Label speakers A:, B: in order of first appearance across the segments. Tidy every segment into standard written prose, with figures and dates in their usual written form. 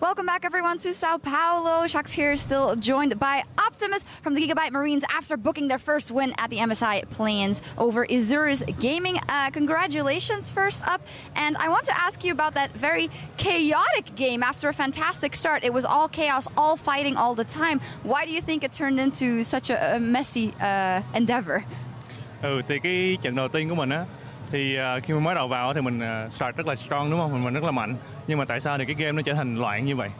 A: Welcome back, everyone, to Sao Paulo. Shucks here, still joined by Optimus from the Gigabyte Marines after booking their first win at the MSI Plains over Isurus Gaming. Congratulations, first up. And I want to ask you about that very chaotic game after a fantastic start. It was all chaos, all fighting all the time. Why do you think it turned into such a messy endeavor?
B: Thì cái trận đầu tiên của mình á, thì khi mà mới đầu vào thì mình start rất là strong đúng không? Mình rất là mạnh. Nhưng mà tại sao thì cái game nó trở thành loạn như vậy?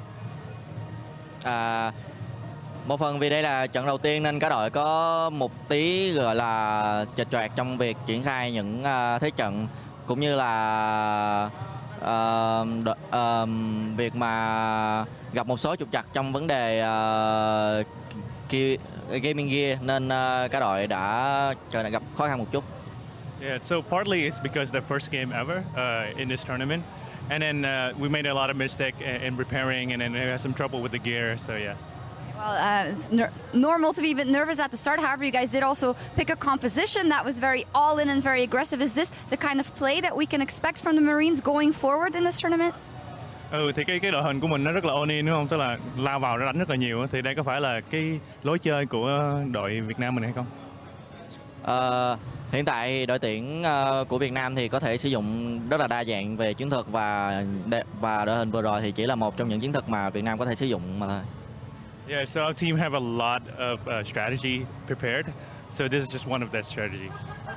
C: Một phần vì đây là trận đầu tiên nên cả đội có một tí gọi là chệch choạc trong việc triển khai những thế trận, cũng như là việc mà gặp một số trục trặc trong vấn đề gaming gear, nên cả đội đã gặp khó khăn một chút.
B: Yeah, so partly it's because the first game ever in this tournament, and then we made a lot of mistake in preparing, and then we had some trouble with the gear. So yeah.
A: Well, it's normal to be a bit nervous at the start. However, you guys did also pick a composition that was very all-in and very aggressive. Is this the kind of play that we can expect from the Marines going forward in this tournament?
B: Thì cái đội hình của mình nó rất là all-in đúng không? Tức là lao vào đánh rất là nhiều. Thì đây có phải là cái lối chơi của đội Việt Nam mình hay không?
C: Hiện tại đội tuyển của Việt Nam thì có thể sử dụng rất là đa dạng về chiến thuật, và đội hình vừa rồi thì chỉ là một trong những chiến thuật mà Việt Nam có thể sử dụng mà thôi.
B: Yeah, so our team have a lot of strategy prepared. So this is just one of that strategy.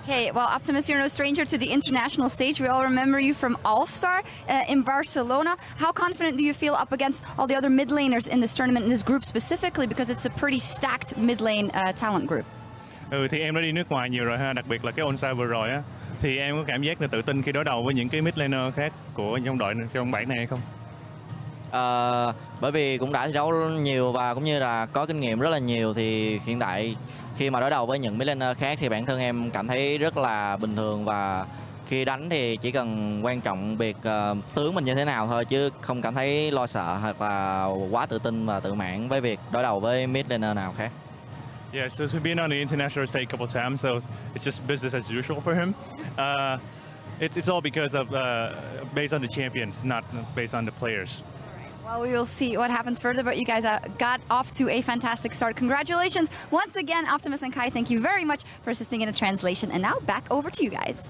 A: Okay, well, Optimus, you're no stranger to the international stage. We all remember you from All-Star in Barcelona. How confident do you feel up against all the other mid laners in this tournament, in this group specifically, because it's a pretty stacked mid lane talent group?
B: Thì em đã đi nước ngoài nhiều rồi ha, đặc biệt là cái onside vừa rồi á, thì em có cảm giác là tự tin khi đối đầu với những cái mid laner khác của trong đội trong bảng này hay không?
C: Bởi vì cũng đã thi đấu nhiều và cũng như là có kinh nghiệm rất là nhiều, thì hiện tại khi mà đối đầu với những mid laner khác thì bản thân em cảm thấy rất là bình thường, và khi đánh thì chỉ cần quan trọng việc tướng mình như thế nào thôi, chứ không cảm thấy lo sợ hoặc là quá tự tin và tự mãn với việc đối đầu với mid laner nào khác.
B: Yeah, so he's been on the international stage a couple times, so it's just business as usual for him. It's all because of based on the champions, not based on the players.
A: Well, we will see what happens further, but you guys got off to a fantastic start. Congratulations once again, Optimus and Kai. Thank you very much for assisting in a translation. And now back over to you guys.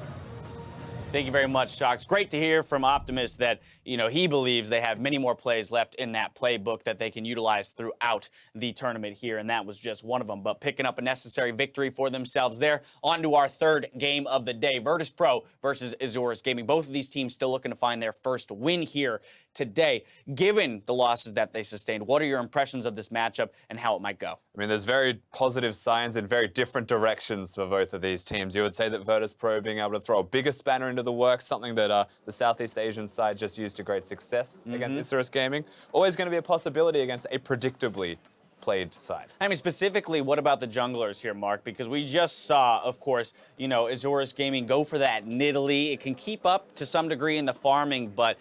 D: Thank you very much, Shocks. Great to hear from Optimus that, you know, he believes they have many more plays left in that playbook that they can utilize throughout the tournament here, and that was just one of them. But picking up a necessary victory for themselves there. On to our third game of the day, Virtus.pro versus Isurus Gaming. Both of these teams still looking to find their first win here today. Given the losses that they sustained, what are your impressions of this matchup and how it might go?
E: I mean, there's very positive signs in very different directions for both of these teams. You would say that Virtus.pro being able to throw a bigger spanner into the works, something that the Southeast Asian side just used to great success against Isurus Gaming. Always going to be a possibility against a predictably played side.
D: I mean, specifically, what about the junglers here, Mark? Because we just saw, of course, you know, Isurus Gaming go for that Nidalee. It can keep up to some degree in the farming, but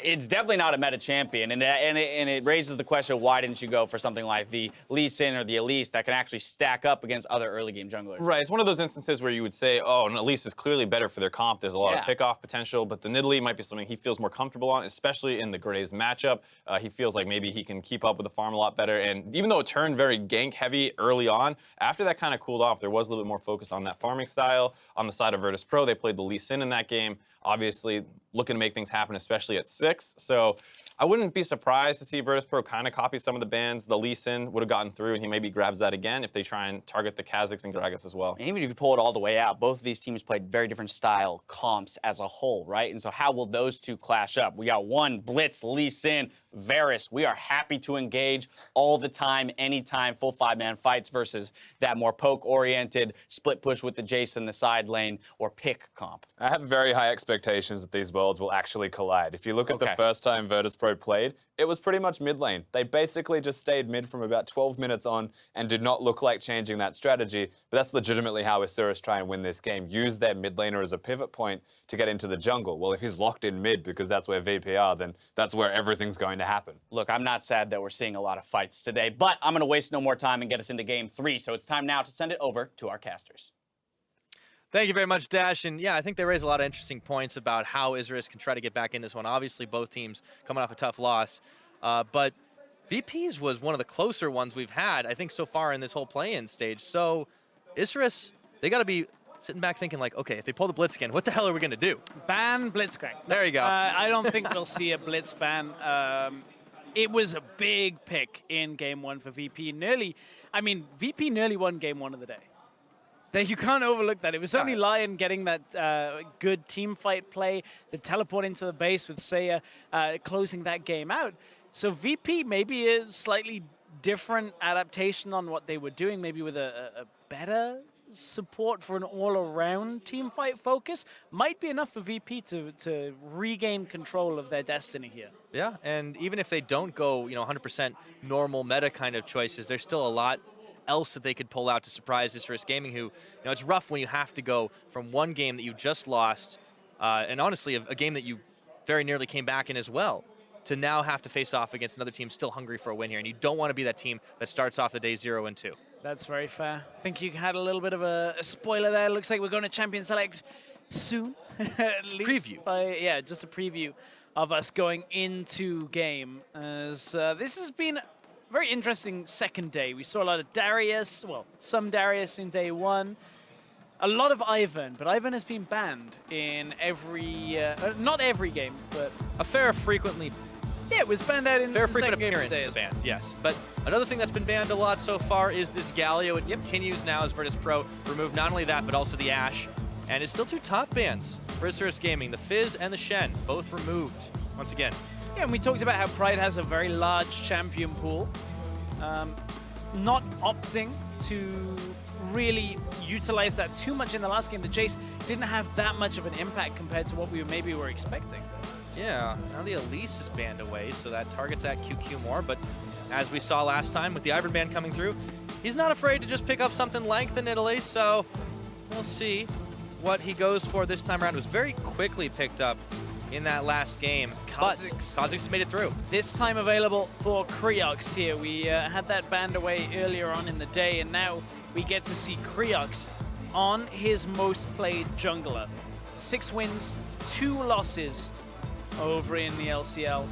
D: it's definitely not a meta champion. And it raises the question, why didn't you go for something like the Lee Sin or the Elise that can actually stack up against other early game junglers?
E: Right, it's one of those instances where you would say, oh, and Elise is clearly better for their comp. There's a lot of pick-off potential, but the Nidalee might be something he feels more comfortable on, especially in the Graves matchup. He feels like maybe he can keep up with the farm a lot better. And even though it turned very gank heavy early on, after that kind of cooled off, there was a little bit more focus on that farming style. On the side of Virtus.pro, they played the Lee Sin in that game. Obviously, looking to make things happen, especially at 6. So I wouldn't be surprised to see Virtus.pro kind of copy some of the bans. The Lee Sin would have gotten through, and he maybe grabs that again if they try and target the Kazakhs and Gragas as well.
D: And even if you pull it all the way out, both of these teams played very different style comps as a whole, right? And so how will those two clash up? We got one Blitz, Lee Sin, Varus. We are happy to engage all the time, anytime, full 5-man fights versus that more poke-oriented split push with the Jace in the side lane or pick comp.
E: I have very high expectations that these worlds will actually collide. If you look at the first time Virtus.pro played, it was pretty much mid lane. They basically just stayed mid from about 12 minutes on and did not look like changing that strategy, but that's legitimately how Isurus try and win this game. Use their mid laner as a pivot point to get into the jungle. Well, if he's locked in mid because that's where VP are, then that's where everything's going to happen.
D: Look, I'm not sad that we're seeing a lot of fights today, but I'm going to waste no more time and get us into game 3, so it's time now to send it over to our casters.
F: Thank you very much, Dash. And yeah, I think they raise a lot of interesting points about how Isurus can try to get back in this one. Obviously, both teams coming off a tough loss. But VP's was one of the closer ones we've had, I think, so far in this whole play-in stage. So Isurus, they got to be sitting back thinking like, okay, if they pull the Blitz again, what the hell are we going to do?
G: Ban Blitzcrank.
F: There you go.
G: I don't think we'll see a Blitz ban. It was a big pick in game 1 for VP. VP nearly won game 1 of the day. You can't overlook that. It was only Lion getting that good team fight play, the teleport into the base with Seiya closing that game out. So VP maybe is slightly different adaptation on what they were doing, maybe with a better support for an all-around team fight focus. Might be enough for VP to regain control of their destiny here.
F: Yeah, and even if they don't go, 100% normal meta kind of choices, there's still a lot else that they could pull out to surprise Isurus Gaming, who, it's rough when you have to go from one game that you just lost, and honestly, a game that you very nearly came back in as well, to now have to face off against another team still hungry for a win here, and you don't want to be that team that starts off the day 0 and 2.
G: That's very fair. I think you had a little bit of a spoiler there. Looks like we're going to Champion Select soon. At least
F: preview.
G: Just a preview of us going into game. As this has been a very interesting second day. We saw a lot of Darius, some Darius in day 1. A lot of Ivan, but Ivan has been banned in every, not every game, but
F: a fair frequently.
G: Yeah, it was banned out in
F: fair
G: the
F: frequent
G: second game of
F: appearance
G: the day.
F: bans, yes. But another thing that's been banned a lot so far is this Galio. It continues now as Virtus.pro removed not only that, but also the Ashe. And it's still 2 top bans for Isurus Gaming. The Fizz and the Shen, both removed once again.
G: Yeah, and we talked about how Pride has a very large champion pool. Not opting to really utilize that too much in the last game. The Jace didn't have that much of an impact compared to what we maybe were expecting.
F: Yeah, now the Elise is banned away, so that targets that QQ more, but as we saw last time with the Ivan ban coming through, he's not afraid to just pick up something length in Italy, so we'll see what he goes for this time around. It was very quickly picked up in that last game, but Kha'Zix made it through.
G: This time available for Creox here. We had that banned away earlier on in the day, and now we get to see Creox on his most played jungler. 6 wins, 2 losses over in the LCL.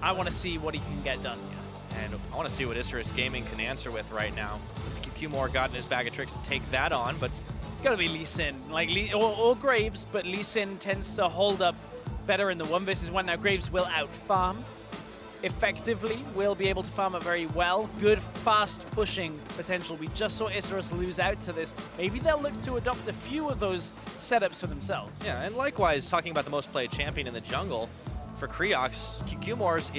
G: I want to see what he can get done here.
F: And I want to see what Isurus Gaming can answer with right now. Let's QQ more got in his bag of tricks to take that on, but
G: Gotta be Lee Sin, or Graves, but Lee Sin tends to hold up better in the 1v1. Now Graves will out-farm effectively, will be able to farm it very well. Good, fast pushing potential. We just saw Isurus lose out to this. Maybe they'll look to adopt a few of those setups for themselves.
F: Yeah, and likewise, talking about the most played champion in the jungle, for Creox, QQ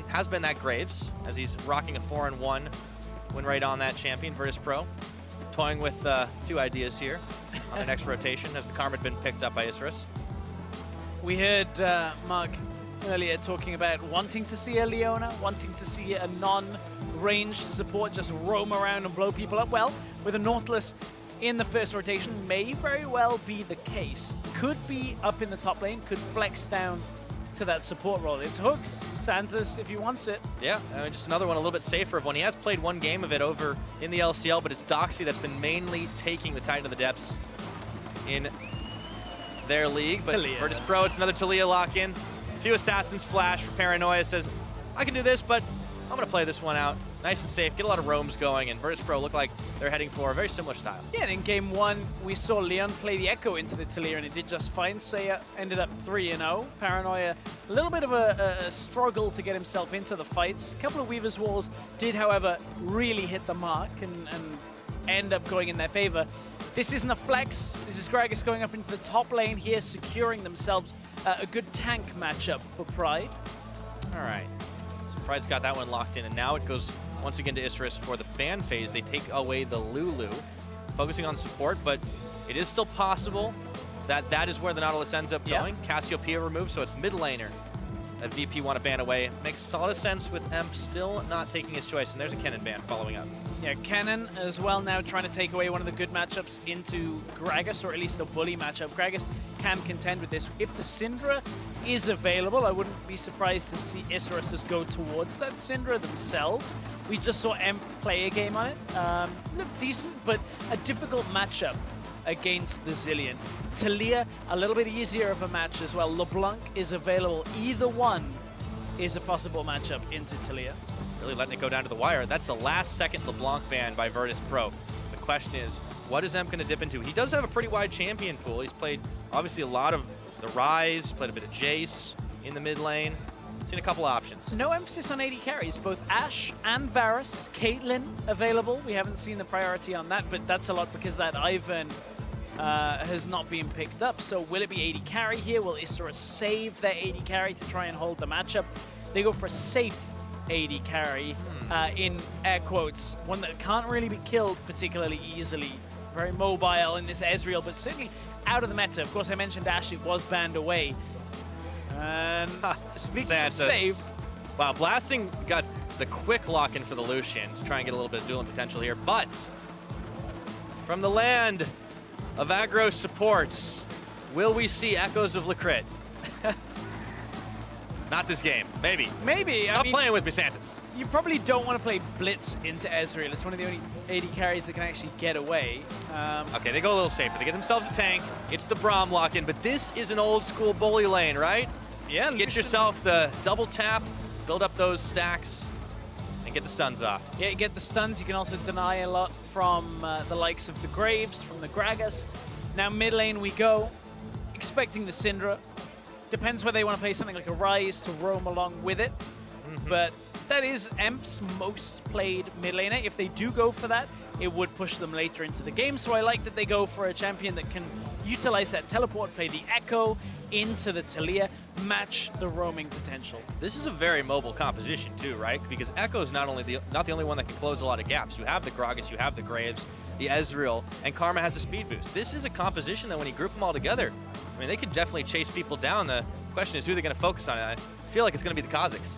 F: has been that Graves, as he's rocking a 4-1 when right on that champion, Virtus.pro. Toying with a few ideas here on the next rotation as the Karma had been picked up by Isurus.
G: We heard Mark earlier talking about wanting to see a Leona, wanting to see a non-ranged support just roam around and blow people up. Well, with a Nautilus in the first rotation, may very well be the case. Could be up in the top lane, could flex down to that support role. It's Hooks, Santos if he wants it.
F: Yeah, just another one a little bit safer of one. He has played 1 game of it over in the LCL, but it's Doxy that's been mainly taking the Titan of the Depths in their league. But Virtus.pro, it's another Talia lock-in. A few Assassins flash for Paranoia, says, I can do this, but I'm going to play this one out. Nice and safe, get a lot of roams going, and Virtus.pro look like they're heading for a very similar style.
G: Yeah, and in game 1, we saw Leon play the Echo into the Talia, and it did just fine. Seiya ended up 3-0. Paranoia, a little bit of a struggle to get himself into the fights. A couple of Weaver's Walls did, however, really hit the mark and end up going in their favor. This isn't a flex. This is Gragas going up into the top lane here, securing themselves a good tank matchup for Pride.
F: All right. So Pride's got that one locked in, and now it goes once again to Isurus for the ban phase. They take away the Lulu, focusing on support, but it is still possible that that is where the Nautilus ends up going. Cassiopeia removed, so it's mid laner that VP want to ban away. Makes a lot of sense with Emp still not taking his choice, and there's a Kennen ban following up.
G: Yeah, Kennen as well now trying to take away one of the good matchups into Gragas, or at least a bully matchup. Gragas can contend with this. If the Syndra is available, I wouldn't be surprised to see Isurus just go towards that Syndra themselves. We just saw Emp play a game on it. Looked decent, but a difficult matchup against the Zillion. Talia, a little bit easier of a match as well. LeBlanc is available. Either one is a possible matchup into Talia.
F: Really letting it go down to the wire. That's the last second LeBlanc ban by Virtus.pro. So the question is, what is Emp going to dip into? He does have a pretty wide champion pool. He's played, obviously, a lot of the Ryze, played a bit of Jace in the mid lane. Seen a couple options.
G: No emphasis on AD carries. Both Ashe and Varus, Caitlyn available. We haven't seen the priority on that, but that's a lot because that Ivern has not been picked up. So will it be AD carry here? Will Isurus save their AD carry to try and hold the matchup? They go for a safe AD carry, in air quotes, one that can't really be killed particularly easily. Very mobile in this Ezreal, but certainly out of the meta. Of course, I mentioned Ashe, it was banned away. And speaking of save...
F: Wow, Blasting got the quick lock-in for the Lucian to try and get a little bit of dueling potential here. But from the land of aggro supports, will we see echoes of Lecrit? Not this game. Maybe.
G: Maybe.
F: Stop playing with me, Santis.
G: You probably don't want to play Blitz into Ezreal. It's one of the only AD carries that can actually get away.
F: Okay, they go a little safer. They get themselves a tank. It's the Braum lock-in, but this is an old-school bully lane, right?
G: Yeah.
F: Get yourself the double tap, build up those stacks, and get the stuns off.
G: Yeah, you get the stuns. You can also deny a lot from the likes of the Graves, from the Gragas. Now mid lane we go, expecting the Syndra. Depends whether they want to play something like a Ryze to roam along with it. But that is Emp's most played mid laner. If they do go for that, it would push them later into the game. So I like that they go for a champion that can utilize that teleport, play the Echo into the Talia, match the roaming potential.
F: This is a very mobile composition too, right? Because Echo is not the only one that can close a lot of gaps. You have the Gragas, you have the Graves, the Ezreal, and Karma has a speed boost. This is a composition that when you group them all together, I mean, they could definitely chase people down. The question is who they're going to focus on. I feel like it's going to be the Kazakhs.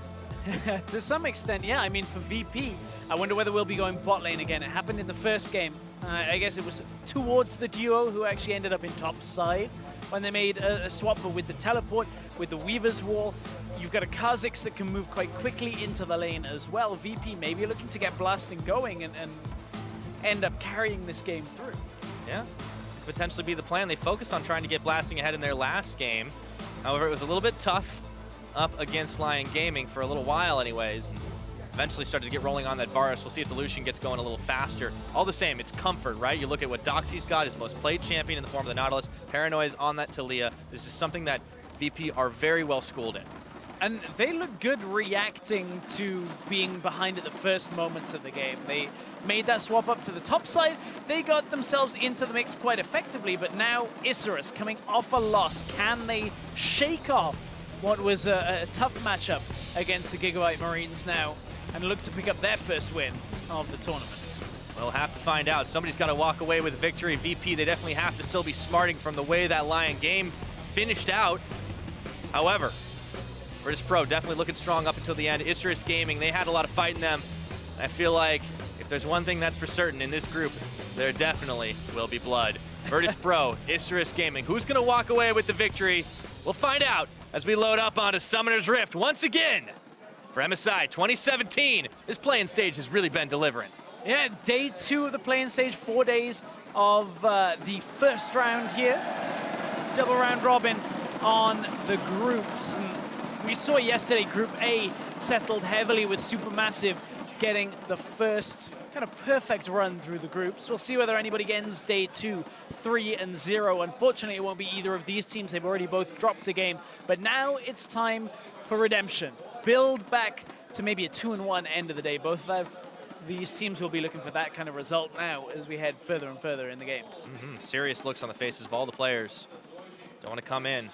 G: To some extent, yeah. I mean, for VP, I wonder whether we'll be going bot lane again. It happened in the first game. I guess it was towards the duo who actually ended up in top side when they made a swap, but with the teleport, with the Weaver's Wall, you've got a Kazakhs that can move quite quickly into the lane as well. VP maybe looking to get Blasting going and end up carrying this game through.
F: Yeah, potentially be the plan. They focused on trying to get Blasting ahead in their last game. However, it was a little bit tough up against Lion Gaming for a little while anyways. And eventually started to get rolling on that Varus. We'll see if the Lucian gets going a little faster. All the same, it's comfort, right? You look at what Doxy's got, his most played champion in the form of the Nautilus. Paranoia's on that Talia. This is something that VP are very well schooled in.
G: And they look good reacting to being behind at the first moments of the game. They made that swap up to the top side. They got themselves into the mix quite effectively, but now Isurus coming off a loss. Can they shake off what was a tough matchup against the Gigabyte Marines now and look to pick up their first win of the tournament?
F: We'll have to find out. Somebody's got to walk away with a victory. VP, they definitely have to still be smarting from the way that Lion game finished out. However, Virtus.pro definitely looking strong up until the end. Isurus Gaming, they had a lot of fight in them. I feel like if there's one thing that's for certain in this group, there definitely will be blood. Virtus.pro, Isurus Gaming. Who's going to walk away with the victory? We'll find out as we load up onto Summoner's Rift once again. For MSI 2017, this playing stage has really been delivering.
G: Yeah, day 2 of the playing stage, 4 days of the first round here. Double round robin on the groups. And we saw yesterday Group A settled heavily with Supermassive getting the first kind of perfect run through the groups. We'll see whether anybody ends day 2 3-0. Unfortunately, it won't be either of these teams. They've already both dropped a game. But now it's time for redemption. Build back to maybe a 2-1 end of the day. Both of these teams will be looking for that kind of result now as we head further and further in the games.
F: Serious looks on the faces of all the players. Don't want to come in,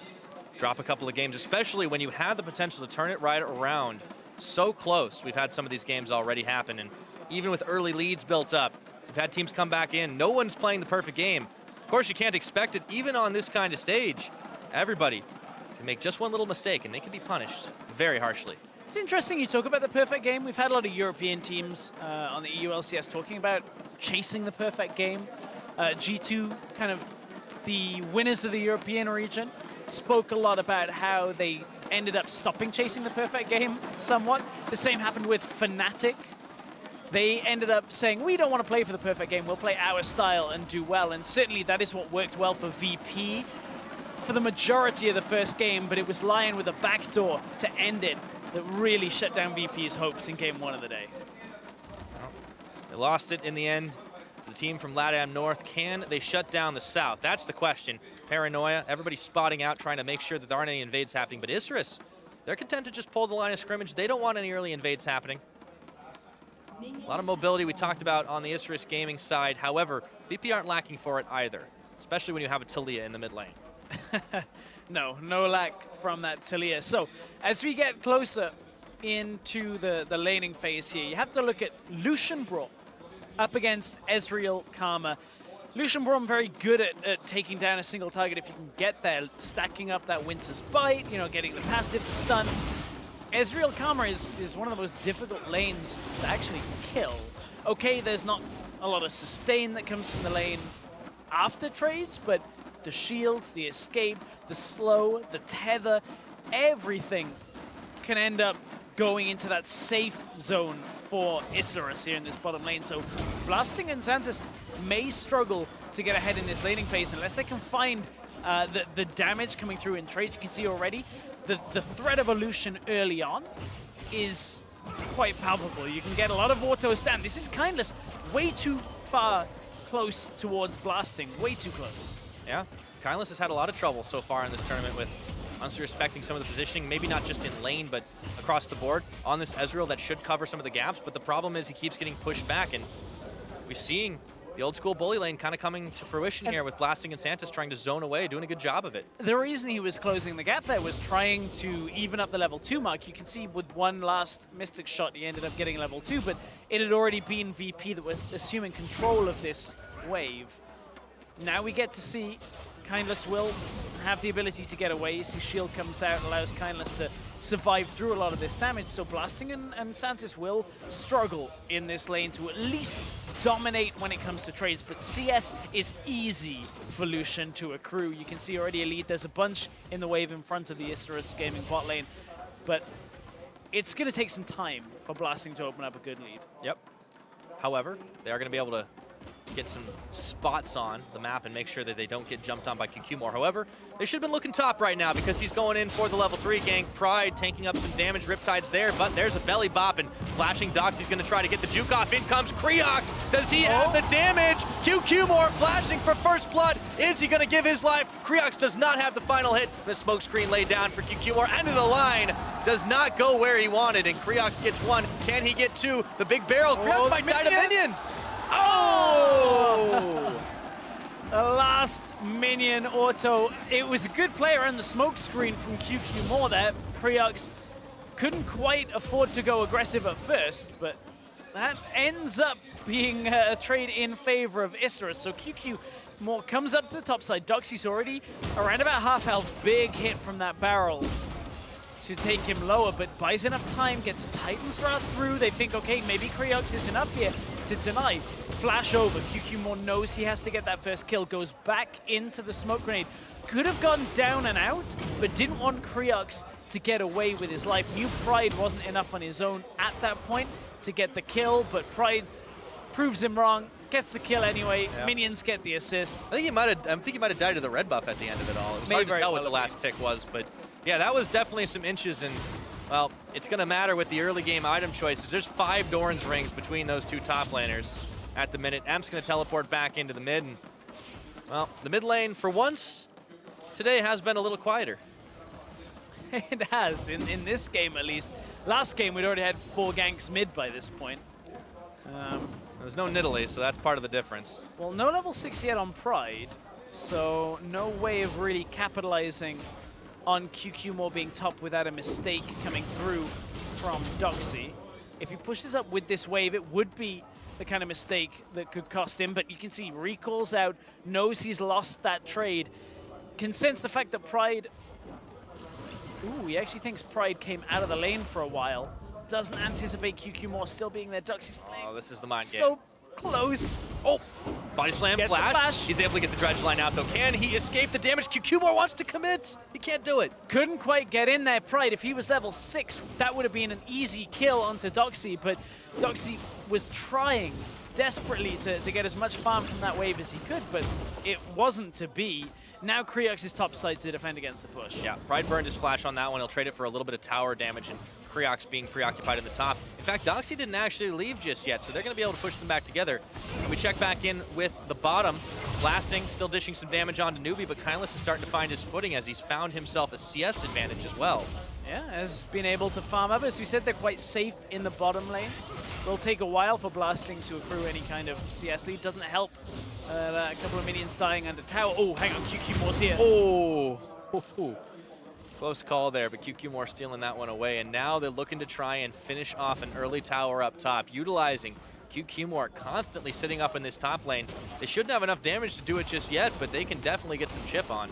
F: drop a couple of games, especially when you have the potential to turn it right around. So close. We've had some of these games already happen, and even with early leads built up, we've had teams come back in. No one's playing the perfect game. Of course, you can't expect it, even on this kind of stage. Everybody can make just one little mistake, and they can be punished very harshly.
G: It's interesting you talk about the perfect game. We've had a lot of European teams on the EU LCS talking about chasing the perfect game. G2, kind of the winners of the European region, spoke a lot about how they ended up stopping chasing the perfect game somewhat. The same happened with Fnatic. They ended up saying, we don't want to play for the perfect game, we'll play our style and do well. And certainly that is what worked well for VP for the majority of the first game, but it was Lion with a backdoor to end it that really shut down VP's hopes in game 1 of the day.
F: Well, they lost it in the end. The team from LATAM North, can they shut down the South? That's the question. Paranoia, everybody's spotting out, trying to make sure that there aren't any invades happening. But Isurus, they're content to just pull the line of scrimmage. They don't want any early invades happening. A lot of mobility we talked about on the Isurus gaming side. However, VP aren't lacking for it either, especially when you have a Talia in the mid lane.
G: No lack from that Talia. So as we get closer into the laning phase here, you have to look at Lucian Braum up against Ezreal Karma. Lucian Braum very good at taking down a single target if you can get there, stacking up that Winter's Bite, you know, getting the passive, the stun. Ezreal Karma is one of the most difficult lanes to actually kill. Okay, there's not a lot of sustain that comes from the lane after trades, but the shields, the escape, the slow, the tether, everything can end up going into that safe zone for Isurus here in this bottom lane. So Blasting and Xantus may struggle to get ahead in this laning phase unless they can find the damage coming through in trades. You can see already the threat of illusion early on is quite palpable. You can get a lot of auto stand. This is Kindless way too far close towards Blasting, way too close.
F: Yeah, Kindless has had a lot of trouble so far in this tournament with unsuspecting some of the positioning, maybe not just in lane, but across the board on this Ezreal that should cover some of the gaps. But the problem is he keeps getting pushed back, and we're seeing the old school bully lane kind of coming to fruition here with Blasting and Santis trying to zone away, doing a good job of it.
G: The reason he was closing the gap there was trying to even up the level 2 mark. You can see with one last Mystic shot, he ended up getting level 2, but it had already been VP that was assuming control of this wave. Now we get to see Kindless will have the ability to get away. You see shield comes out, allows Kindless to survive through a lot of this damage. So Blasting and Santis will struggle in this lane to at least dominate when it comes to trades. But CS is easy for Lucian to accrue. You can see already a lead. There's a bunch in the wave in front of the Isurus gaming bot lane. But it's going to take some time for Blasting to open up a good lead.
F: Yep. However, they are going to be able to get some spots on the map and make sure that they don't get jumped on by QQ more. However, they should have been looking top right now because he's going in for the level 3 gank. Pride taking up some damage. Riptide's there, but there's a belly bop, and flashing Doxy's going to try to get the juke off. In comes Kriok. Does he have the damage? QQ more flashing for first blood. Is he going to give his life? Kriok does not have the final hit. The smoke screen laid down for QQ more. End of the line. Does not go where he wanted, and Kriok gets one. Can he get two? The big barrel. Kriok might die to minions. Oh!
G: The last minion auto. It was a good play around the smoke screen from QQ more there. Kriox couldn't quite afford to go aggressive at first, but that ends up being a trade in favor of Isurus. So QQ more comes up to the top side. Doxy's already around about half health. Big hit from that barrel to take him lower, but buys enough time, gets a Titan's Wrath through. They think, okay, maybe Kriox is enough here to deny. Flash over. QQ more knows he has to get that first kill, goes back into the smoke grenade. Could have gone down and out, but didn't want Kriox to get away with his life. Knew Pride wasn't enough on his own at that point to get the kill, but Pride proves him wrong, gets the kill anyway. Yeah. Minions get the assist.
F: I think he might have died to the red buff at the end of it all. It was hard to tell what the last tick was, but yeah, that was definitely some inches, and well, it's going to matter with the early game item choices. There's 5 Doran's rings between those 2 top laners at the minute. Emp's going to teleport back into the mid, and well, the mid lane for once today has been a little quieter.
G: It has, in this game at least. Last game we'd already had 4 ganks mid by this point.
F: There's no Nidalee, so that's part of the difference.
G: Well, no level 6 yet on Pride, so no way of really capitalizing on QQ more being top without a mistake coming through from Doxy. If he pushes up with this wave, it would be the kind of mistake that could cost him, but you can see recalls out, knows he's lost that trade, can sense the fact that Pride, ooh, he actually thinks Pride came out of the lane for a while, doesn't anticipate QQ more still being there. Doxy's playing
F: oh, this is the mind game.
G: So close.
F: Oh, body slam, flash.
G: He's
F: He's able to get the dredge line out though. Can he escape the damage? QQ more wants to commit. He can't do it.
G: Couldn't quite get in there, Pride. If he was level 6, that would have been an easy kill onto Doxy, but Doxy was trying desperately to get as much farm from that wave as he could, but it wasn't to be. Now Creox is topside to defend against the push.
F: Yeah, Pride burned his flash on that one. He'll trade it for a little bit of tower damage, and Creox being preoccupied in the top. In fact, Doxy didn't actually leave just yet, so they're going to be able to push them back together. And we check back in with the bottom. Blasting, still dishing some damage onto Newbie, but Kindless is starting to find his footing as he's found himself a CS advantage as well.
G: Yeah, has been able to farm up. As we said, they're quite safe in the bottom lane. Will take a while for Blasting to accrue any kind of CS lead. Doesn't help. A couple of minions dying under tower. Oh, hang on, QQ Moore's here.
F: Oh, close call there, but QQ Moore stealing that one away. And now they're looking to try and finish off an early tower up top, utilizing QQ Moore constantly sitting up in this top lane. They shouldn't have enough damage to do it just yet, but they can definitely get some chip on.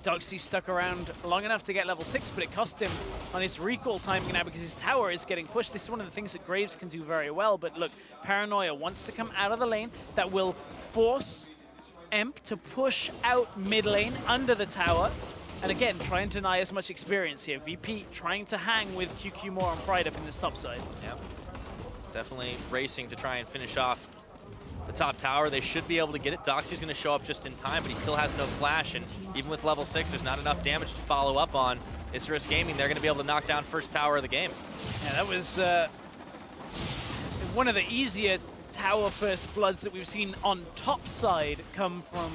G: Doxy stuck around long enough to get level 6, but it cost him on his recall timing now because his tower is getting pushed. This is one of the things that Graves can do very well, but look, Paranoia wants to come out of the lane. That will force Emp to push out mid lane under the tower. And again, try and deny as much experience here. VP trying to hang with QQ Moore and Pride up in this top side.
F: Yeah, definitely racing to try and finish off the top tower. They should be able to get it. Doxy's going to show up just in time, but he still has no flash, and even with level 6, there's not enough damage to follow up on. Isurus Gaming, they're going to be able to knock down first tower of the game.
G: Yeah, that was one of the easier tower first bloods that we've seen on top side come from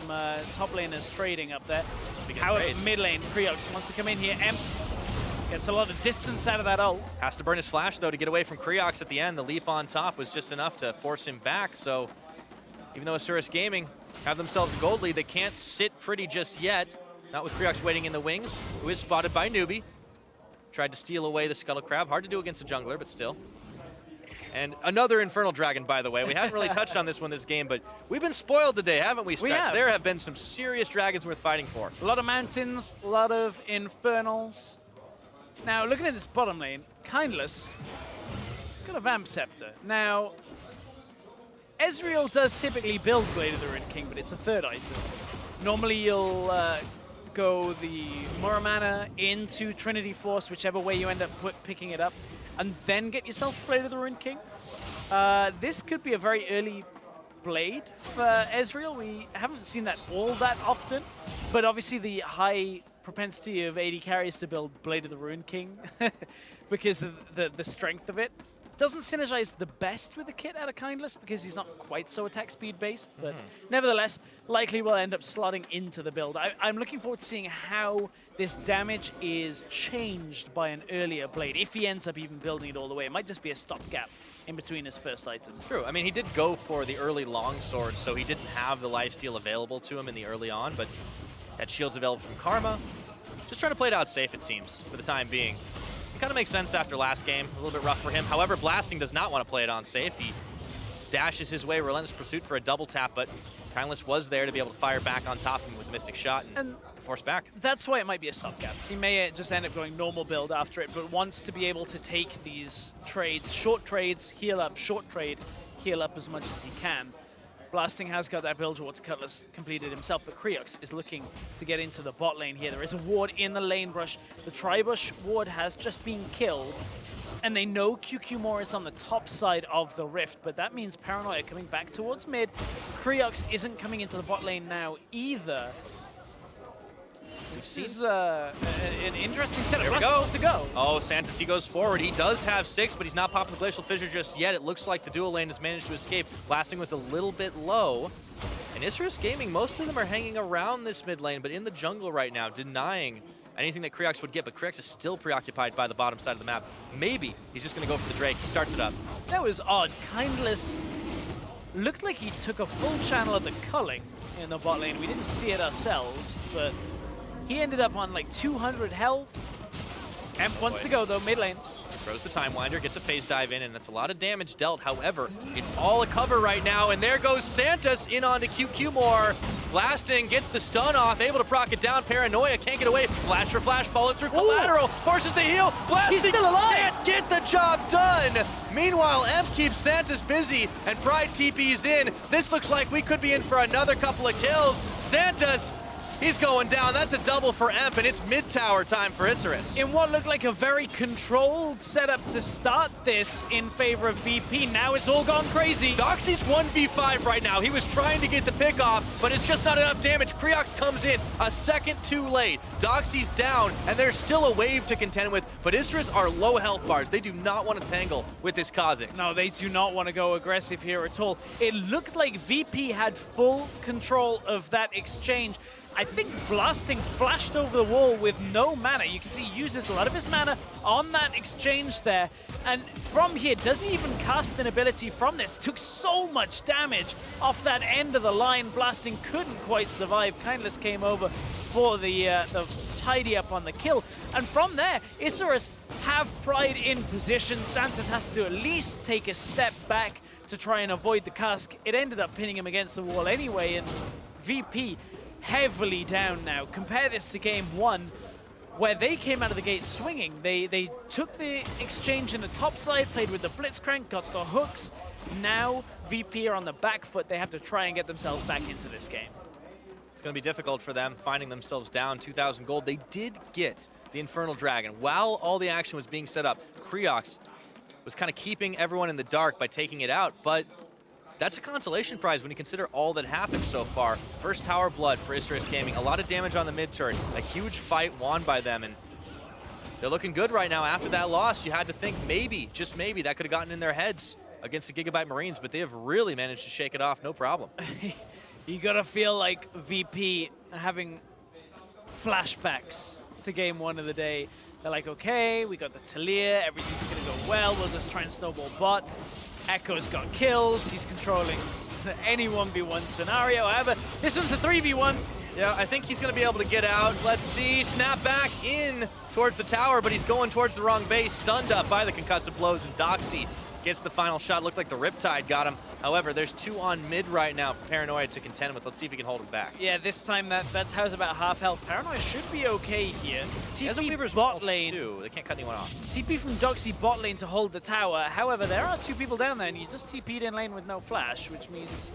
G: top laners trading up there. However, mid lane, Creox wants to come in here. Emp gets a lot of distance out of that ult.
F: Has to burn his flash, though, to get away from Creox at the end. The leap on top was just enough to force him back, so even though Isurus Gaming have themselves a gold lead, they can't sit pretty just yet. Not with Creox waiting in the wings, who is spotted by Newbie. Tried to steal away the Scuttle Crab. Hard to do against a jungler, but still. And another Infernal Dragon, by the way. We haven't really touched on this one this game, but we've been spoiled today, haven't we, Stretch?
G: We have.
F: There have been some serious dragons worth fighting for.
G: A lot of mountains, a lot of Infernals. Now, looking at this bottom lane, Kindless, he's got a Vamp Scepter. Now, Ezreal does typically build Blade of the Ruined King, but it's a third item. Normally you'll go the Muramana into Trinity Force, whichever way you end up picking it up, and then get yourself Blade of the Ruined King. This could be a very early Blade for Ezreal. We haven't seen that all that often, but obviously the high propensity of AD carries to build Blade of the Ruined King because of the strength of it. Doesn't synergize the best with the kit out of Kindless because he's not quite so attack speed based, but nevertheless, likely will end up slotting into the build. I'm looking forward to seeing how this damage is changed by an earlier Blade, if he ends up even building it all the way. It might just be a stopgap in between his first items.
F: True. I mean, he did go for the early longsword, so he didn't have the lifesteal available to him in the early on, but that shield's available from Karma. Just trying to play it out safe, it seems, for the time being. It kind of makes sense after last game. A little bit rough for him. However, Blasting does not want to play it on safe. He dashes his way, Relentless Pursuit for a double tap, but Kindless was there to be able to fire back on top of him with Mystic Shot and force back.
G: That's why it might be a stopgap. He may just end up going normal build after it, but wants to be able to take these trades, short trades, heal up, short trade, heal up as much as he can. Blasting has got that build towards Cutlass completed himself, but Creox is looking to get into the bot lane here. There is a ward in the lane brush. The Tribush ward has just been killed, and they know QQ Moore is on the top side of the rift, but that means Paranoia coming back towards mid. Creox isn't coming into the bot lane now either. This is an interesting setup.
F: There we go. To go. Oh, Santos, he goes forward. He does have 6, but he's not popping the Glacial Fissure just yet. It looks like the dual lane has managed to escape. Blasting was a little bit low. And Isurus Gaming, most of them are hanging around this mid lane, but in the jungle right now, denying anything that Creox would get. But Creox is still preoccupied by the bottom side of the map. Maybe he's just going to go for the Drake. He starts it up.
G: That was odd. Kindless looked like he took a full channel of the culling in the bot lane. We didn't see it ourselves, but he ended up on like 200 health. Emp wants to go though, mid lane.
F: Throws the Time Winder, gets a phase dive in, and that's a lot of damage dealt. However, it's all a cover right now, and there goes Santos in onto QQ Moore. Blasting gets the stun off, able to proc it down. Paranoia can't get away. Flash for flash, followed through collateral, forces the heal. Blasting
G: He's still alive.
F: can't get the job done. Meanwhile, Emp keeps Santos busy, and Pride TP's in. This looks like we could be in for another couple of kills. Santos, He's going down. That's a double for Emp, and it's mid-tower time for Isurus.
G: In what looked like a very controlled setup to start this in favor of VP, now it's all gone crazy.
F: Doxy's 1v5 right now. He was trying to get the pick off, but it's just not enough damage. Kriox comes in a second too late. Doxy's down, and there's still a wave to contend with, but Isurus are low health bars. They do not want to tangle with this Kha'Zix.
G: No, they do not want to go aggressive here at all. It looked like VP had full control of that exchange. I think Blasting flashed over the wall with no mana. You can see he uses a lot of his mana on that exchange there. And from here, does he even cast an ability from this? Took so much damage off that end of the line. Blasting couldn't quite survive. Kindless came over for the tidy up on the kill. And from there, Isurus have Pride in position. Santos has to at least take a step back to try and avoid the cask. It ended up pinning him against the wall anyway, and VP heavily down now. Compare this to game 1, where they came out of the gate swinging. They took the exchange in the top side, played with the Blitzcrank, got the hooks. Now VP are on the back foot. They have to try and get themselves back into this game.
F: It's going to be difficult for them, finding themselves down 2,000 gold. They did get the Infernal Dragon. While all the action was being set up, Kriox was kind of keeping everyone in the dark by taking it out, but that's a consolation prize when you consider all that happened so far. First Tower Blood for Isurus Gaming. A lot of damage on the mid-turn. A huge fight won by them, and they're looking good right now. After that loss, you had to think maybe, just maybe, that could have gotten in their heads against the Gigabyte Marines, but they have really managed to shake it off, no problem.
G: You gotta feel like VP having flashbacks to game 1 of the day. They're like, okay, we got the Talia, everything's gonna go well, we'll just try and snowball bot. Echo's got kills, he's controlling any 1v1 scenario. However, this one's a 3v1.
F: Yeah, I think he's going to be able to get out. Let's see, snap back in towards the tower, but he's going towards the wrong base, stunned up by the concussive blows, and Doxy gets the final shot. Looked like the Riptide got him. However, there's 2 on mid right now for Paranoia to contend with. Let's see if he can hold him back.
G: Yeah, this time that Tao's about half health. Paranoia should be okay here. TP bot lane.
F: They can't cut anyone off.
G: TP from Doxy bot lane to hold the tower. However, there are 2 people down there, and you just TP'd in lane with no flash, which means,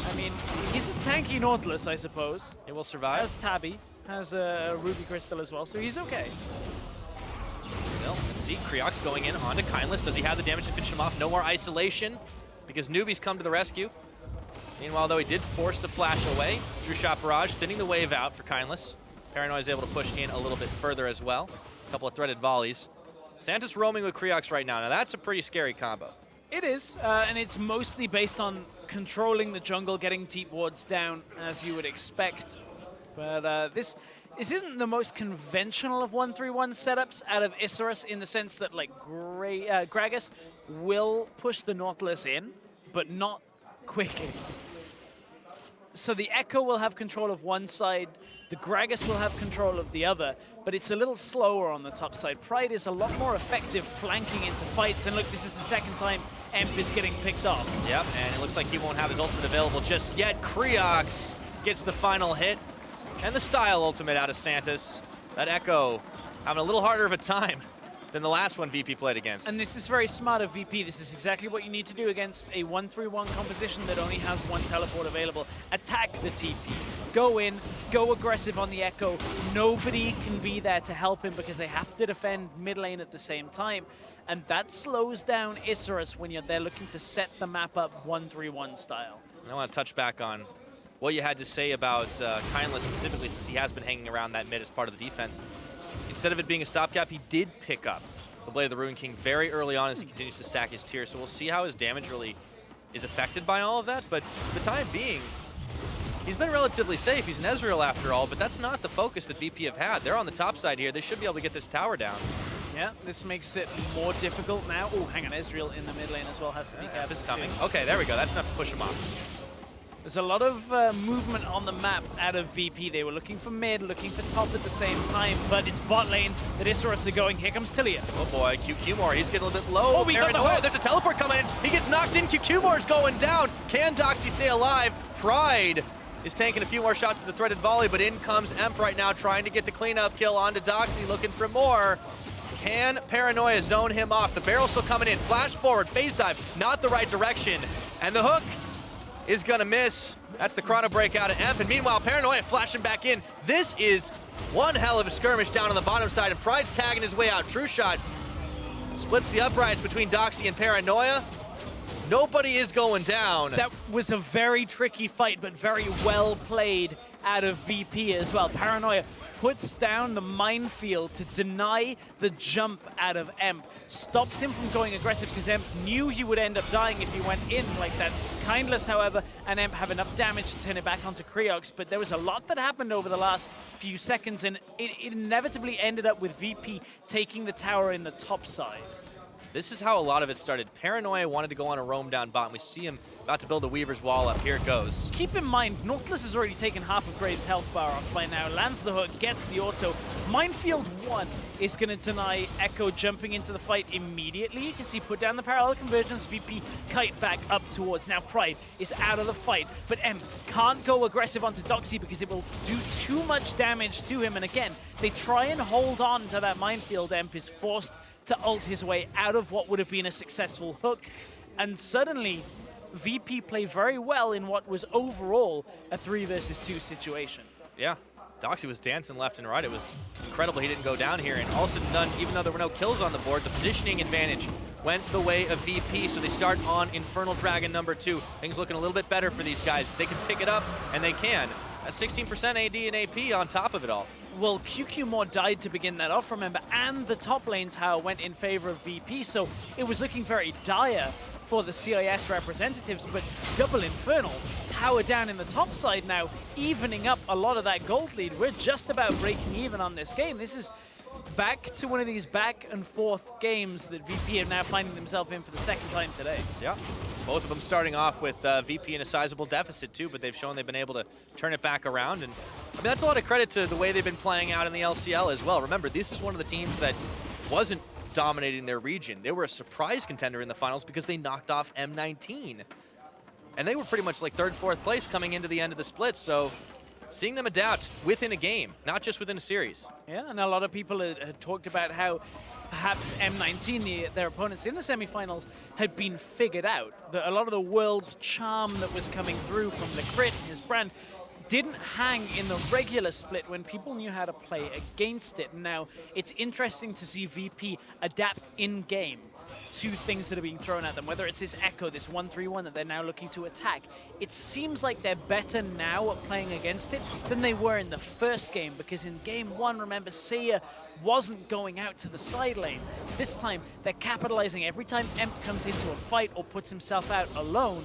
G: I mean, he's a tanky Nautilus, I suppose.
F: He will survive.
G: Has Tabby, has a Ruby Crystal as well, so he's okay.
F: Still, let's see, Kriox going in onto Kindless. Does he have the damage to finish him off? No more isolation, because Newbie's come to the rescue. Meanwhile, though, he did force the flash away. Drew Shot Barrage, thinning the wave out for Kindless. Paranoia is able to push in a little bit further as well. A couple of threaded volleys. Santos roaming with Kriox right now. Now, that's a pretty scary combo.
G: It is, and it's mostly based on controlling the jungle, getting deep wards down, as you would expect. But this isn't the most conventional of 1-3-1 setups out of Isurus, in the sense that, like, Gragas will push the Nautilus in, but not quickly. So the Echo will have control of one side, the Gragas will have control of the other, but it's a little slower on the top side. Pride is a lot more effective flanking into fights, and look, this is the second time Emp is getting picked off.
F: Yep, and it looks like he won't have his ultimate available just yet. Kriox gets the final hit, and the style ultimate out of Santos. That Echo having a little harder of a time than the last one VP played against.
G: And this is very smart of VP. This is exactly what you need to do against a 1-3-1 composition that only has 1 teleport available. Attack the TP. Go in, go aggressive on the Echo. Nobody can be there to help him because they have to defend mid lane at the same time. And that slows down Isurus when you're there looking to set the map up 1-3-1 style.
F: And I want to touch back on what you had to say about Kindless specifically, since he has been hanging around that mid as part of the defense. Instead of it being a stopgap, he did pick up the Blade of the Ruin King very early on as he continues to stack his tier. So we'll see how his damage really is affected by all of that. But for the time being, he's been relatively safe. He's an Ezreal after all, but that's not the focus that VP have had. They're on the top side here. They should be able to get this tower down.
G: Yeah, this makes it more difficult now. Oh, hang on, Ezreal in the mid lane as well has to be careful.
F: This coming. Okay, there we go. That's enough to push him off.
G: There's a lot of movement on the map out of VP. They were looking for mid, looking for top at the same time, but it's bot lane that Isurus are going. Here comes Talia.
F: Oh boy, QQ he's getting a little bit low.
G: Oh, we got the hook.
F: There's a teleport coming in. He gets knocked in. QQ going down. Can Doxy stay alive? Pride is taking a few more shots to the threaded volley, but in comes Emp right now trying to get the cleanup kill onto Doxy, looking for more. Can Paranoia zone him off? The barrel's still coming in. Flash forward, phase dive, not the right direction. And the hook is going to miss. That's the chrono break out of Emp, and meanwhile, Paranoia flashing back in. This is one hell of a skirmish down on the bottom side, and Pride's tagging his way out. True Shot splits the uprights between Doxy and Paranoia. Nobody is going down.
G: That was a very tricky fight, but very well played out of VP as well. Paranoia puts down the minefield to deny the jump out of Emp. Stops him from going aggressive because Emp knew he would end up dying if he went in like that. Kindless, however, and Emp have enough damage to turn it back onto Creox, but there was a lot that happened over the last few seconds, and it inevitably ended up with VP taking the tower in the top side.
F: This is how a lot of it started. Paranoia wanted to go on a roam down bot, and we see him about to build a Weaver's Wall up. Here it goes.
G: Keep in mind, Nautilus has already taken half of Graves' health bar off by now. Lands the hook, gets the auto. Minefield 1 is going to deny Echo jumping into the fight immediately. You can see put down the parallel convergence. VP kite back up towards. Now Pride is out of the fight, but Emp can't go aggressive onto Doxy because it will do too much damage to him. And again, they try and hold on to that minefield. Emp is forced to ult his way out of what would have been a successful hook. And suddenly, VP play very well in what was overall a 3 versus 2 situation.
F: Yeah, Doxy was dancing left and right. It was incredible he didn't go down here. And all of a sudden, none, even though there were no kills on the board, the positioning advantage went the way of VP. So they start on Infernal Dragon number 2. Things looking a little bit better for these guys. They can pick it up, and they can. That's 16% AD and AP on top of it all.
G: Well, QQ More died to begin that off, remember, and the top lane tower went in favor of VP, so it was looking very dire for the CIS representatives, but double Infernal, tower down in the top side now, evening up a lot of that gold lead. We're just about breaking even on this game. This is back to one of these back and forth games that VP are now finding themselves in for the second time today.
F: Yeah, both of them starting off with VP in a sizable deficit too, but they've shown they've been able to turn it back around. And I mean, that's a lot of credit to the way they've been playing out in the LCL as well. Remember, this is one of the teams that wasn't dominating their region. They were a surprise contender in the finals because they knocked off M19. And they were pretty much like 3rd, 4th place coming into the end of the split, so seeing them adapt within a game, not just within a series.
G: Yeah, and a lot of people had talked about how perhaps M19, their opponents in the semifinals, had been figured out. A lot of the world's charm that was coming through from the Crit and his brand didn't hang in the regular split when people knew how to play against it. Now, it's interesting to see VP adapt in-game to things that are being thrown at them, whether it's this Echo, this 1-3-1 that they're now looking to attack. It seems like they're better now at playing against it than they were in the first game, because in game 1, remember, Seiya wasn't going out to the side lane. This time, they're capitalizing every time Emp comes into a fight or puts himself out alone,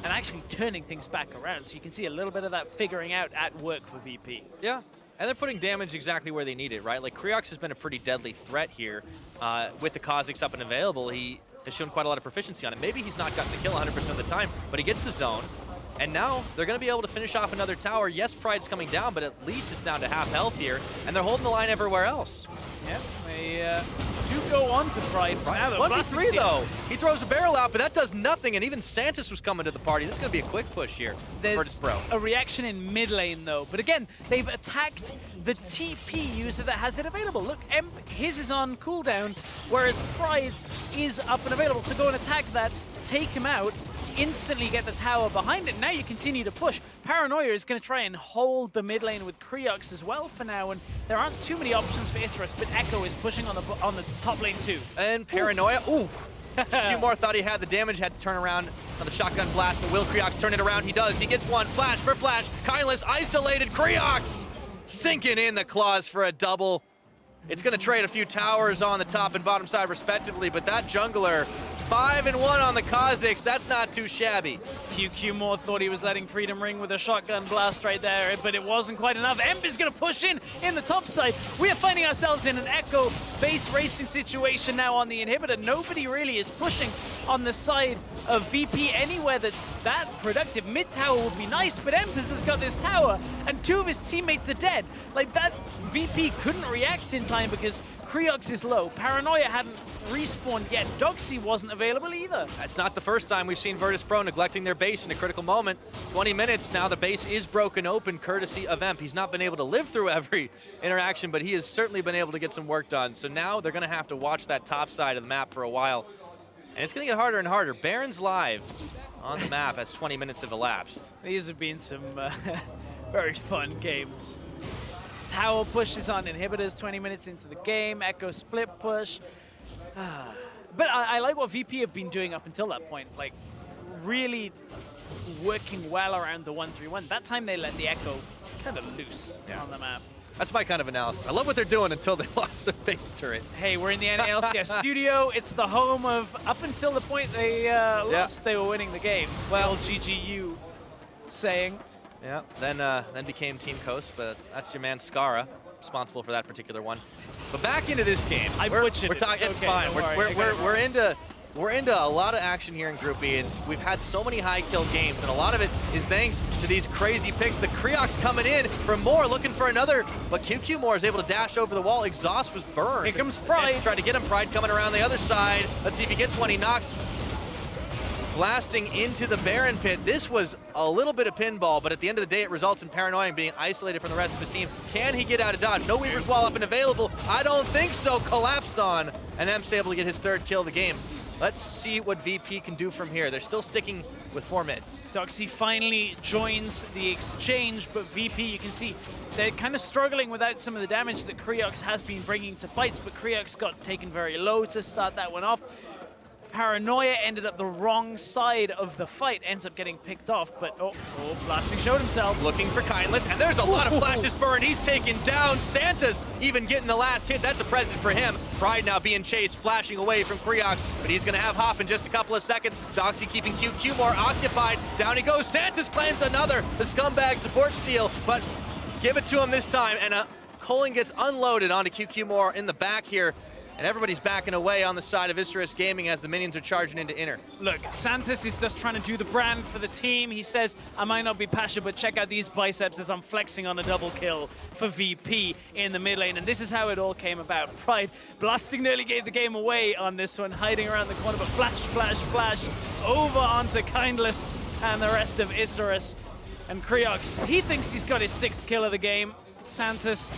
G: and actually turning things back around. So you can see a little bit of that figuring out at work for VP.
F: Yeah, and they're putting damage exactly where they need it, right? Like, Creox has been a pretty deadly threat here. With the Kha'Zix up and available, he has shown quite a lot of proficiency on it. Maybe he's not gotten the kill 100% of the time, but he gets the zone. And now they're going to be able to finish off another tower. Yes, Pride's coming down, but at least it's down to half health here, and they're holding the line everywhere else.
G: Yeah, they do go on to Pride. Now,
F: 1v3 though. He throws a barrel out, but that does nothing, and even Santis was coming to the party. This is going to be a quick push here.
G: There's
F: Virtus.pro.
G: a reaction in mid lane though, but again, they've attacked the TP user that has it available. Look, Emp, his is on cooldown, whereas Pride's is up and available. So go and attack that, take him out, instantly get the tower behind it. Now you continue to push. Paranoia is going to try and hold the mid lane with Creox as well for now, and there aren't too many options for Isurus, but Echo is pushing on the top lane too.
F: And Paranoia, ooh. A few more thought he had the damage, had to turn around on the shotgun blast, but will Creox turn it around? He does. He gets one. Flash for flash. Kindless isolated. Creox sinking in the claws for a double. It's going to trade a few towers on the top and bottom side respectively, but that jungler, 5-1 on the Kha'Zix, that's not too shabby.
G: QQ More thought he was letting Freedom ring with a shotgun blast right there, but it wasn't quite enough. Emp is going to push in the top side. We are finding ourselves in an Echo base racing situation now on the inhibitor. Nobody really is pushing on the side of VP anywhere that's that productive. Mid tower would be nice, but Emperor's has got this tower, and 2 of his teammates are dead. Like, that VP couldn't react in time because Creox is low. Paranoia hadn't respawned yet. Doxy wasn't available either.
F: That's not the first time we've seen Virtus.pro neglecting their base in a critical moment. 20 minutes now, the base is broken open courtesy of Emp. He's not been able to live through every interaction, but he has certainly been able to get some work done. So now they're going to have to watch that top side of the map for a while. And it's going to get harder and harder. Baron's live on the map as 20 minutes have elapsed.
G: These have been some very fun games. Tower pushes on inhibitors 20 minutes into the game. Echo split push. But I like what VP have been doing up until that point. Like, really working well around the 1-3-1. That time they let the Echo kind of loose on the map.
F: That's my kind of analysis. I love what they're doing until they lost their base turret.
G: Hey, we're in the NALCS studio. It's the home of, up until the point they lost, they were winning the game. Well, GGU saying.
F: Yeah, then became Team Coast, but that's your man Skara, responsible for that particular one. But back into this game. It's fine. We're into a lot of action here in Group E, and we've had so many high kill games, and a lot of it is thanks to these crazy picks. The Creox coming in for more, looking for another, but QQ More is able to dash over the wall. Exhaust was burned.
G: Here comes Pride.
F: Try to get him. Pride coming around the other side. Let's see if he gets one. He knocks. Blasting into the Baron pit. This was a little bit of pinball, but at the end of the day, it results in Paranoia being isolated from the rest of his team. Can he get out of dodge? No Weaver's Wall up and available. I don't think so. Collapsed on, and Emp's able to get his third kill of the game. Let's see what VP can do from here. They're still sticking with 4 mid.
G: Doxy finally joins the exchange, but VP, you can see, they're kind of struggling without some of the damage that Creox has been bringing to fights, but Creox got taken very low to start that one off. Paranoia ended up the wrong side of the fight, ends up getting picked off, but Blasting showed himself.
F: Looking for Kindless, and there's a lot of flashes burned. He's taken down. Santa's even getting the last hit. That's a present for him. Pride now being chased, flashing away from Creox, but he's gonna have Hop in just a couple of seconds. Doxy keeping QQ More occupied. Down he goes. Santa's claims another. The scumbag support steal, but give it to him this time, and Colin gets unloaded onto QQ More in the back here. And everybody's backing away on the side of Isurus Gaming as the minions are charging into inner.
G: Look, Santos is just trying to do the brand for the team. He says, I might not be Pasha, but check out these biceps as I'm flexing on a double kill for VP in the mid lane. And this is how it all came about. Pride Blasting nearly gave the game away on this one, hiding around the corner, but flash, over onto Kindless and the rest of Isurus. And Creox, he thinks he's got his 6th kill of the game. Santos,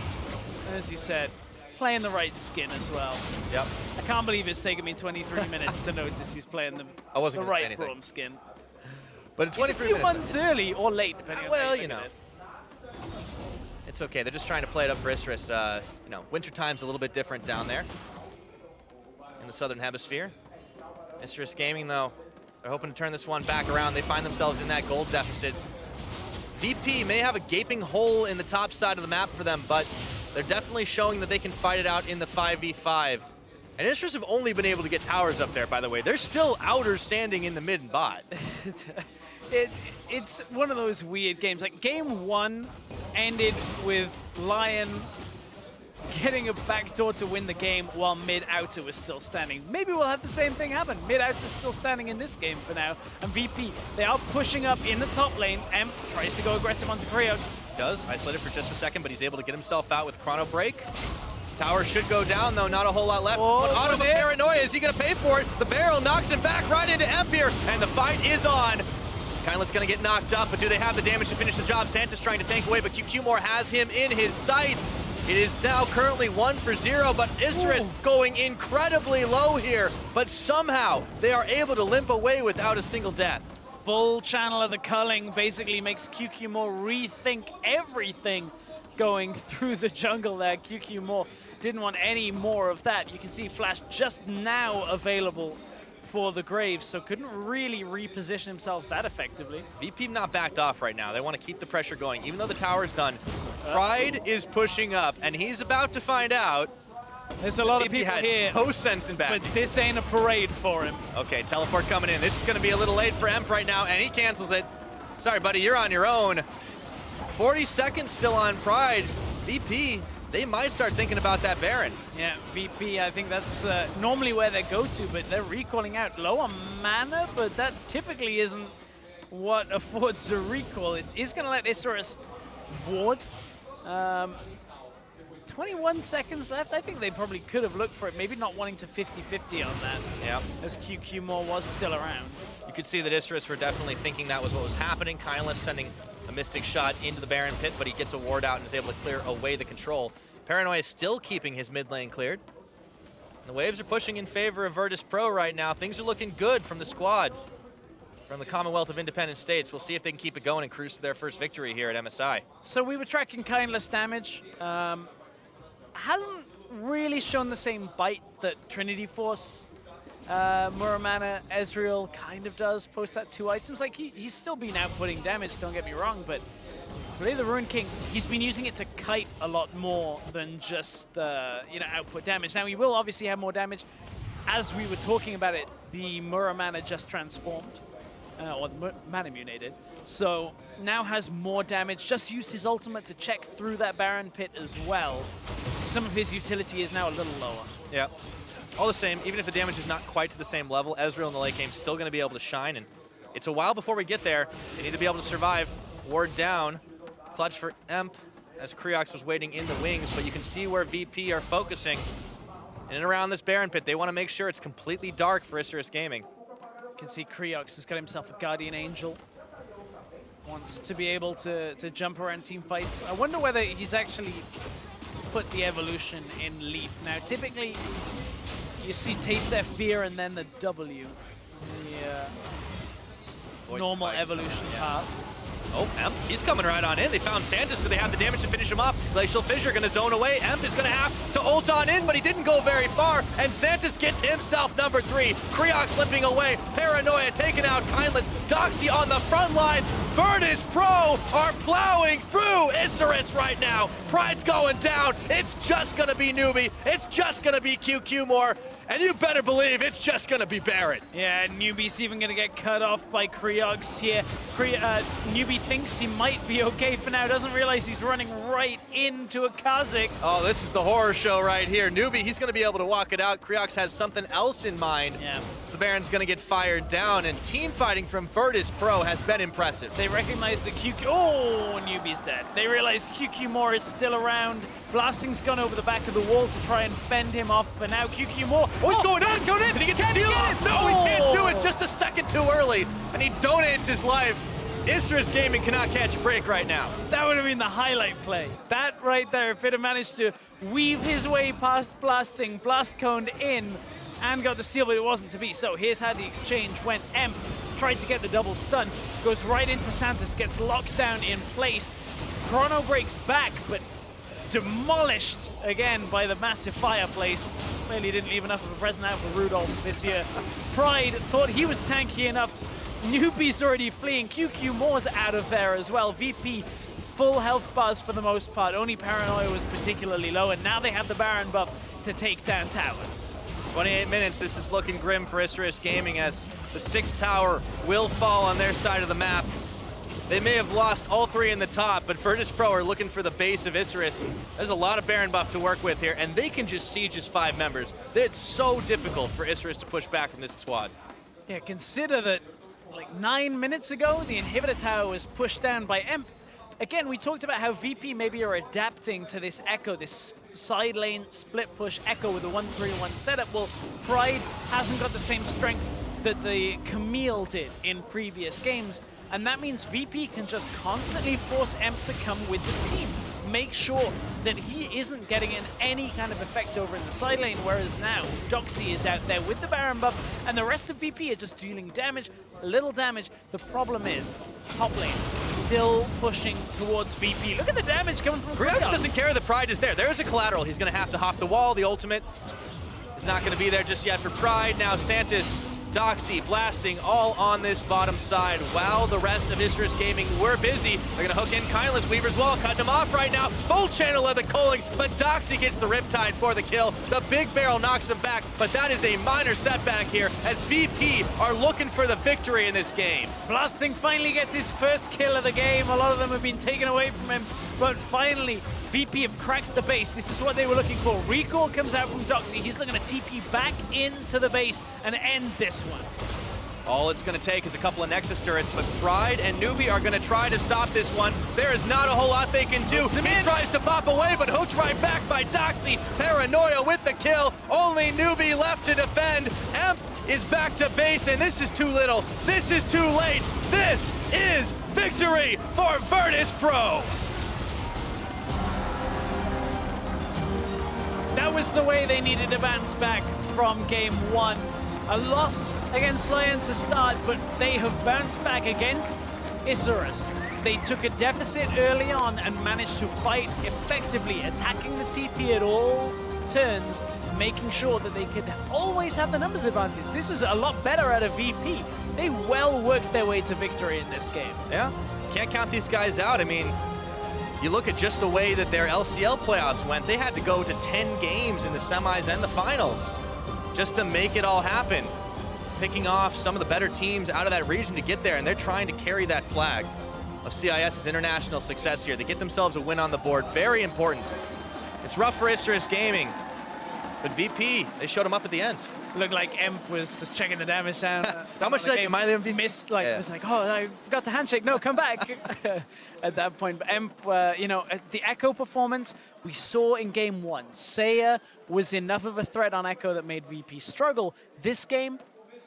G: as you said, playing the right skin as well.
F: Yep.
G: I can't believe it's taken me 23 minutes to notice he's playing the right Braum skin.
F: But it's 23
G: minutes. A few months early or late, depending on
F: well, you know. It's okay. They're just trying to play it up for Isurus. You know, winter time's a little bit different down there in the southern hemisphere. Isurus Gaming, though, they're hoping to turn this one back around. They find themselves in that gold deficit. VP may have a gaping hole in the top side of the map for them, but they're definitely showing that they can fight it out in the 5v5. And Isurus have only been able to get towers up there, by the way. They're still outers standing in the mid and bot.
G: It's one of those weird games. Like, game 1 ended with Lion getting a backdoor to win the game while mid-outer was still standing. Maybe we'll have the same thing happen. Mid-outer's still standing in this game for now. And VP, they are pushing up in the top lane. Emp tries to go aggressive onto Creox.
F: Does, isolated for just a second, but he's able to get himself out with Chrono Break. Tower should go down, though, not a whole lot left. But Auto of Paranoia, is he gonna pay for it? The barrel knocks him back right into Emp here, and the fight is on. Kindless gonna get knocked up, but do they have the damage to finish the job? Santa's trying to tank away, but QQ More has him in his sights. It is now currently 1-0, but Isurus going incredibly low here, but somehow they are able to limp away without a single death.
G: Full channel of the culling basically makes QQ More rethink everything going through the jungle there. QQ More didn't want any more of that. You can see Flash just now available for the Graves, so couldn't really reposition himself that effectively.
F: VP not backed off right now. They want to keep the pressure going, even though the tower is done. Pride is pushing up, and he's about to find out.
G: There's a lot of people here.
F: No sense in back.
G: But this ain't a parade for him.
F: Okay, teleport coming in. This is going to be a little late for Emp right now, and he cancels it. Sorry, buddy, you're on your own. 40 seconds still on Pride. VP, they might start thinking about that Baron.
G: Yeah, VP, I think that's normally where they go to, but they're recalling out low on mana, but that typically isn't what affords a recall. It is going to let Isurus ward. 21 seconds left. I think they probably could have looked for it, maybe not wanting to 50-50 on that.
F: Yeah.
G: As QQ More was still around.
F: You could see that Isurus were definitely thinking that was what was happening. Kindless sending a Mystic shot into the Baron pit, but he gets a ward out and is able to clear away the control. Paranoia still keeping his mid lane cleared. The waves are pushing in favor of Virtus.pro right now. Things are looking good from the squad from the Commonwealth of Independent States. We'll see if they can keep it going and cruise to their first victory here at MSI.
G: So we were tracking Kindless damage. Hasn't really shown the same bite that Trinity Force, Muramana, Ezreal kind of does post that 2 items. Like he's still been outputting damage, don't get me wrong, but really the Ruined King, he's been using it to kite a lot more than just output damage. Now he will obviously have more damage. As we were talking about it, the Muramana just transformed, or Mana Munated. So now has more damage, just used his ultimate to check through that Baron Pit as well. So some of his utility is now a little lower.
F: Yeah. All the same, even if the damage is not quite to the same level, Ezreal in the late game still going to be able to shine, and it's a while before we get there. They need to be able to survive. Ward down. Clutch for Emp as Creox was waiting in the wings, but you can see where VP are focusing in and around this Baron Pit. They want to make sure it's completely dark for Isurus Gaming.
G: You can see Creox has got himself a Guardian Angel. Wants to be able to jump around team fights. I wonder whether he's actually put the evolution in Leap. Now, typically, you see Taste Their Fear and then the W. The normal evolution path.
F: Oh, Emp, he's coming right on in. They found Santis, so they have the damage to finish him off. Glacial Fissure gonna zone away. Emp is gonna have to ult on in, but he didn't go very far, and Santis gets himself number 3. Creox limping away. Paranoia taking out Kindless. Doxy on the front line. Virtus.pro are plowing through Isurus right now. Pride's going down. It's just gonna be Newbie. It's just gonna be QQ more. And you better believe it's just gonna be Barrett.
G: Yeah, Newbie's even gonna get cut off by Creox here. Newbie thinks he might be okay for now, doesn't realize he's running right into a Kha'Zix.
F: Oh, this is the horror show right here. Newbie, he's gonna be able to walk it out. Creox has something else in mind.
G: Yeah.
F: The Baron's gonna get fired down, and team fighting from Virtus.pro has been impressive.
G: They recognize that QQ, oh, Newbie's dead. They realize QQ Moore is still around. Blasting's gone over the back of the wall to try and fend him off, but now QQ Moore.
F: Oh, he's going in!
G: He's going in!
F: Did he get the steal off? No, he can't do it, just a second too early, and he donates his life. Isurus Gaming cannot catch a break right now.
G: That would have been the highlight play. That right there, if it had managed to weave his way past Blasting, blast coned in, and got the steal, but it wasn't to be. So here's how the exchange went. Emp tried to get the double stun, goes right into Santis, gets locked down in place. Chrono breaks back, but demolished again by the massive fireplace. Clearly didn't leave enough of a present out for Rudolph this year. Pride thought he was tanky enough. Newbie's already fleeing. QQ Moore's out of there as well. VP full health bars for the most part. Only Paranoia was particularly low, and now they have the Baron buff to take down towers.
F: 28 minutes, this is looking grim for Isurus Gaming as the 6th tower will fall on their side of the map. They may have lost all 3 in the top, but Virtus.pro are looking for the base of Isurus. There's a lot of Baron buff to work with here, and they can just siege as 5 members. It's so difficult for Isurus to push back from this squad.
G: Yeah, consider that like 9 minutes ago, the inhibitor tower was pushed down by Emp. Again, we talked about how VP maybe are adapting to this Echo, this side lane split push Echo with a 1-3-1 setup. Well, Pride hasn't got the same strength that the Camille did in previous games, and that means VP can just constantly force Emp to come with the team. Make sure that he isn't getting in any kind of effect over in the side lane, whereas now Doxy is out there with the Baron buff, and the rest of VP are just dealing damage, little damage. The problem is, top lane still pushing towards VP. Look at the damage coming from
F: Creox
G: Creox.
F: doesn't care that Pride is there. There's a collateral. He's going to have to hop the wall. The ultimate is not going to be there just yet for Pride. Now Santis, Doxy, Blasting, all on this bottom side while the rest of Isurus Gaming were busy. They're going to hook in Kindless, Weaver's Wall, cutting him off right now. Full channel of the culling, but Doxy gets the Riptide for the kill. The big barrel knocks him back, but that is a minor setback here as VP are looking for the victory in this game.
G: Blasting finally gets his first kill of the game. A lot of them have been taken away from him, but finally VP have cracked the base. This is what they were looking for. Recall comes out from Doxy. He's looking to TP back into the base and end this one.
F: All it's going to take is a couple of Nexus turrets, but Pride and Newbie are going to try to stop this one. There is not a whole lot they can do. He tries to pop away, but hooked right back by Doxy. Paranoia with the kill. Only Newbie left to defend. Emp is back to base, and this is too little. This is too late. This is victory for Virtus.pro.
G: That was the way they needed to bounce back from game 1. A loss against Lion to start, but they have bounced back against Isurus. They took a deficit early on and managed to fight effectively, attacking the TP at all turns, making sure that they could always have the numbers advantage. This was a lot better out of VP. They well worked their way to victory in this game.
F: Yeah, can't count these guys out. I mean, you look at just the way that their LCL playoffs went, they had to go to 10 games in the semis and the finals just to make it all happen. Picking off some of the better teams out of that region to get there, and they're trying to carry that flag of CIS's international success here. They get themselves a win on the board, very important. It's rough for Isurus Gaming, but VP, they showed them up at the end.
G: Looked like Emp was just checking the damage down.
F: How much did I
G: missed? Like, was like, oh, I forgot to handshake. No, come back. At that point, but Emp, you know, the Echo performance we saw in game 1. Seiya was enough of a threat on Echo that made VP struggle. This game,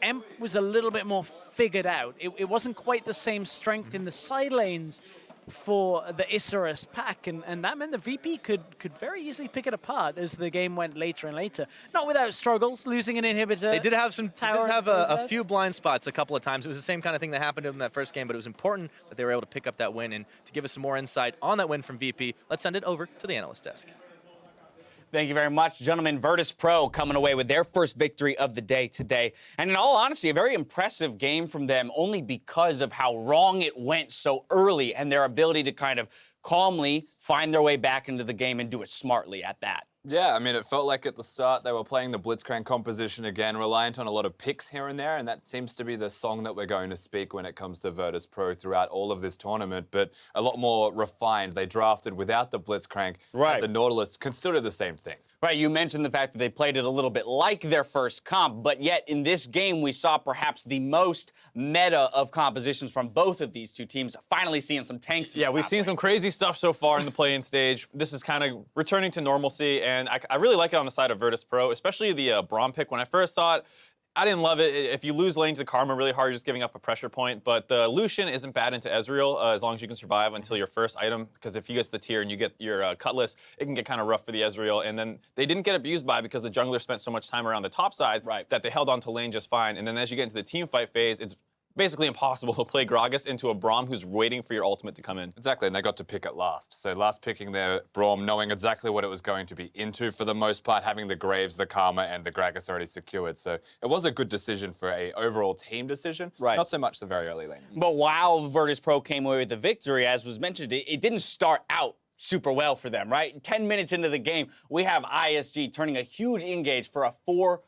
G: Emp was a little bit more figured out. It wasn't quite the same strength in the side lanes for the Isurus pack, and that meant the VP could very easily pick it apart as the game went later and later. Not without struggles, losing an inhibitor.
F: They did have a
G: a
F: few blind spots a couple of times. It was the same kind of thing that happened to them in that first game, but it was important that they were able to pick up that win. And to give us some more insight on that win from VP, let's send it over to the analyst desk.
D: Thank you very much, gentlemen. Virtus.pro coming away with their first victory of the day today. And in all honesty, a very impressive game from them only because of how wrong it went so early and their ability to kind of calmly find their way back into the game and do it smartly at that.
H: Yeah, I mean, it felt like at the start they were playing the Blitzcrank composition again, reliant on a lot of picks here and there, and that seems to be the song that we're going to speak when it comes to Virtus.pro throughout all of this tournament, but a lot more refined. They drafted without the Blitzcrank.
D: Right.
H: The Nautilus can still do the same thing.
D: Right, you mentioned the fact that they played it a little bit like their first comp, but yet in this game we saw perhaps the most meta of compositions from both of these two teams, finally seeing some tanks.
E: Yeah, we've seen some crazy stuff so far in the play-in stage. This is kind of returning to normalcy, and I really like it on the side of Virtus.pro, especially the Braum pick. When I first saw it, I didn't love it. If you lose lane to Karma really hard, you're just giving up a pressure point. But the Lucian isn't bad into Ezreal as long as you can survive until your first item. Because if he gets the tier and you get your Cutlass, it can get kind of rough for the Ezreal. And then they didn't get abused by because the jungler spent so much time around the top side that they held on to lane just fine. And then as you get into the team fight phase, it's basically impossible to play Gragas into a Braum who's waiting for your ultimate to come in.
H: Exactly, and they got to pick it last. So last picking their Braum, knowing exactly what it was going to be into for the most part, having the Graves, the Karma, and the Gragas already secured. So it was a good decision for a overall team decision, not so much the very early lane.
D: But while Virtus.pro came away with the victory, as was mentioned, it didn't start out super well for them, right? 10 minutes into the game, we have ISG turning a huge engage for a 4-0.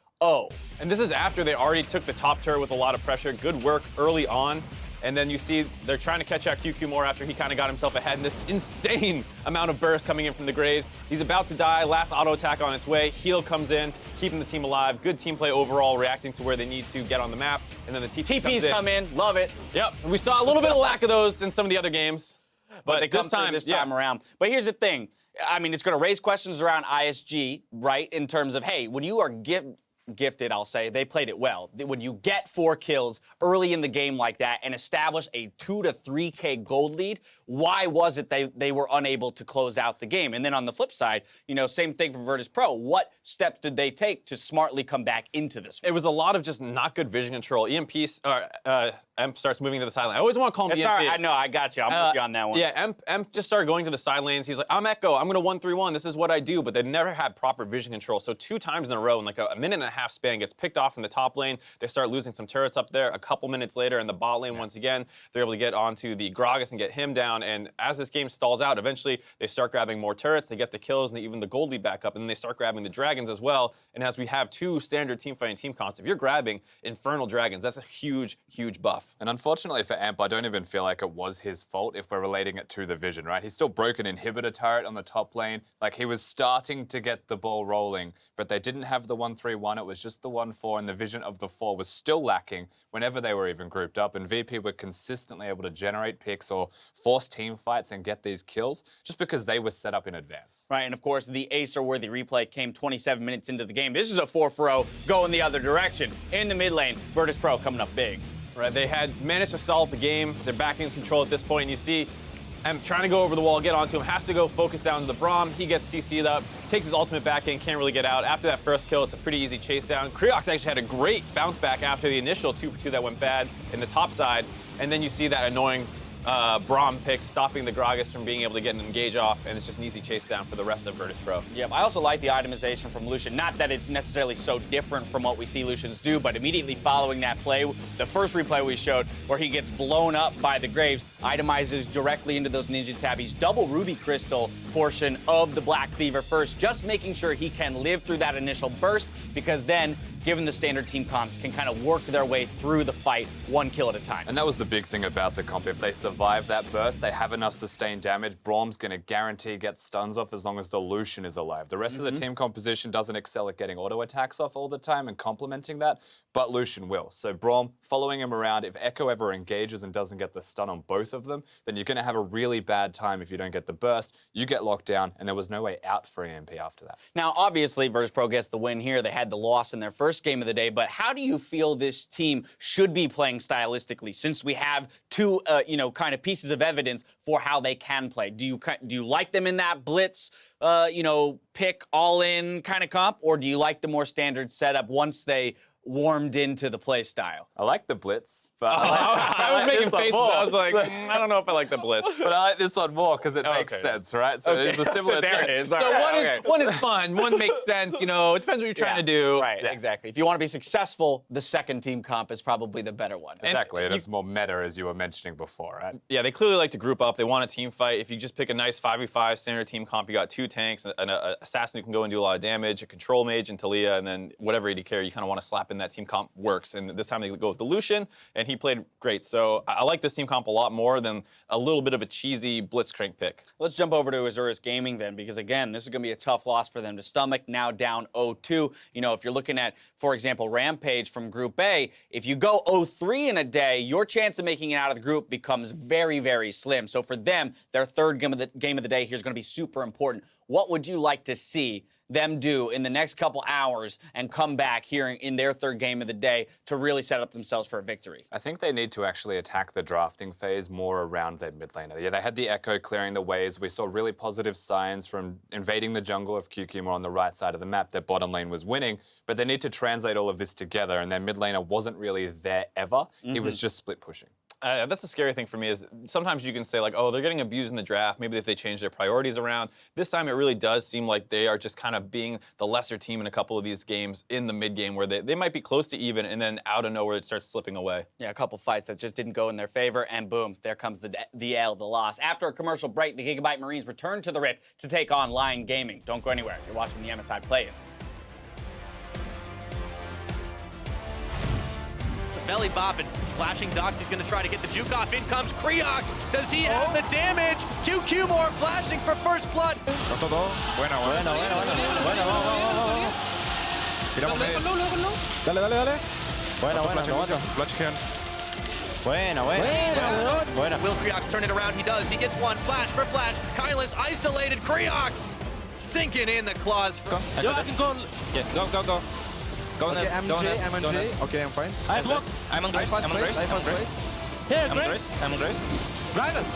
E: And this is after they already took the top turret with a lot of pressure. Good work early on. And then you see they're trying to catch out QQ more after he kind of got himself ahead. And this insane amount of burst coming in from the Graves. He's about to die. Last auto attack on its way. Heal comes in, keeping the team alive. Good team play overall, reacting to where they need to get on the map. And then the TPs
D: come in. Love it.
E: Yep. We saw a little bit of lack of those in some of the other games.
D: But they come this time around. But here's the thing. I mean, it's going to raise questions around ISG, right? In terms of, hey, when you are gifted, I'll say, they played it well. When you get 4 kills early in the game like that and establish a 2 to 3K gold lead, why was it they were unable to close out the game? And then on the flip side, you know, same thing for Virtus.pro. What steps did they take to smartly come back into this one?
E: It was a lot of just not good vision control. EMP starts moving to the sideline. I always want to call him EMP.
D: All right. I know, I got you. I'm with you on that one.
E: Yeah, Emp just started going to the side lanes. He's like, I'm Echo. I'm going to 1-3-1. This is what I do. But they never had proper vision control. So 2 times in a row in like a minute and a half span gets picked off in the top lane. They start losing some turrets up there. A couple minutes later in the bot lane, once again, they're able to get onto the Gragas and get him down. And as this game stalls out, eventually they start grabbing more turrets. They get the kills and even the gold lead back up. And then they start grabbing the dragons as well. And as we have 2 standard team fighting team comps, if you're grabbing Infernal Dragons, that's a huge, huge buff.
H: And unfortunately for Amp, I don't even feel like it was his fault if we're relating it to the vision, right? He still broke an inhibitor turret on the top lane. Like, he was starting to get the ball rolling, but they didn't have the 1-3-1. It was just the 1-4, and the vision of the 4 was still lacking whenever they were even grouped up. And VP were consistently able to generate picks or force team fights and get these kills just because they were set up in advance.
D: Right, and of course, the Acer-worthy replay came 27 minutes into the game. This is a 4-0 going the other direction. In the mid lane, Virtus.pro coming up big.
E: Right, they had managed to stall the game. They're back in control at this point. And you see I'm trying to go over the wall, get onto him, has to go focus down to the Braum. He gets CC'd up, takes his ultimate back in, can't really get out. After that first kill, it's a pretty easy chase down. Creox actually had a great bounce back after the initial 2-for-2 that went bad in the top side. And then you see that annoying Braum pick stopping the Gragas from being able to get an engage off, and it's just an easy chase down for the rest of Virtus.pro.
D: Yep, I also like the itemization from Lucian. Not that it's necessarily so different from what we see Lucians do, but immediately following that play, the first replay we showed where he gets blown up by the Graves, itemizes directly into those Ninja Tabbies, double Ruby Crystal portion of the Black Cleaver first, just making sure he can live through that initial burst, because then given the standard team comps, can kind of work their way through the fight 1 kill at a time.
H: And that was the big thing about the comp. If they survive that burst, they have enough sustained damage. Braum's going to guarantee get stuns off as long as the Lucian is alive. The rest of the team composition doesn't excel at getting auto attacks off all the time and complementing that, but Lucian will. So Braum, following him around, if Echo ever engages and doesn't get the stun on both of them, then you're going to have a really bad time if you don't get the burst. You get locked down, and there was no way out for EMP after that.
D: Now, obviously, Virtus.pro gets the win here. They had the loss in their first game of the day, but how do you feel this team should be playing stylistically, since we have two, kind of pieces of evidence for how they can play? Do you like them in that blitz, pick all-in kind of comp, or do you like the more standard setup once they warmed into the play style?
H: I like the blitz, but
E: I was making faces. I was like, I don't know if I like the blitz.
H: But I like this one more because it makes sense, right? So it's a similar
D: there
H: thing.
D: it is.
E: So one is fun, one makes sense, it depends what you're trying to do.
D: Right, exactly. If you want to be successful, the second team comp is probably the better one.
H: Exactly, and it's more meta, as you were mentioning before, right?
E: Yeah, they clearly like to group up. They want a team fight. If you just pick a nice 5v5 standard team comp, you got 2 tanks, an assassin who can go and do a lot of damage, a control mage, and Talia, and then whatever AD carry you kind of want to slap in that team comp works. And this time they go with the Lucian, and he played great. So I like this team comp a lot more than a little bit of a cheesy Blitzcrank pick.
D: Let's jump over to Isurus Gaming then, because again, this is going to be a tough loss for them to stomach, now down 0-2. If you're looking at, for example, Rampage from Group A, if you go 0-3 in a day, your chance of making it out of the group becomes very, very slim. So for them, their third game of the day here is going to be super important. What would you like to see them do in the next couple hours and come back here in their third game of the day to really set up themselves for a victory?
H: I think they need to actually attack the drafting phase more around their mid laner. Yeah, they had the Echo clearing the waves. We saw really positive signs from invading the jungle of QQ more on the right side of the map. Their bottom lane was winning, but they need to translate all of this together, and their mid laner wasn't really there ever. It was just split pushing.
E: That's the scary thing for me, is sometimes you can say like, oh, they're getting abused in the draft. Maybe if they change their priorities around. This time it really does seem like they are just kind of being the lesser team in a couple of these games in the mid game, where they might be close to even, and then out of nowhere it starts slipping away.
D: Yeah, a couple fights that just didn't go in their favor, and boom, there comes the L, the loss. After a commercial break, the Gigabyte Marines return to the Rift to take on Lion Gaming. Don't go anywhere. You're watching the MSI Play-Ins.
F: Belly bopping, flashing Dox. He's going to try to get the juke off. In comes Creox. Does he have the damage? QQ more flashing for first blood.
I: Bueno. Tiramos medio. Dale. Bueno. Flash can.
F: Bueno. Will Creox turn it around? He does. He gets one. Flash for flash. Kylus isolated. Creox sinking in the claws.
I: Yo, I can go. Yeah, go.
J: Okay, I'm MJ. Okay, I'm fine.
C: I'm on Grace.
J: Here,
C: I'm on Grace.
J: Gragas.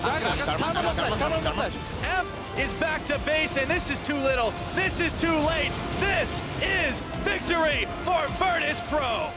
F: F is back to base, and this is too little. This is too late. This is victory for Virtus.pro.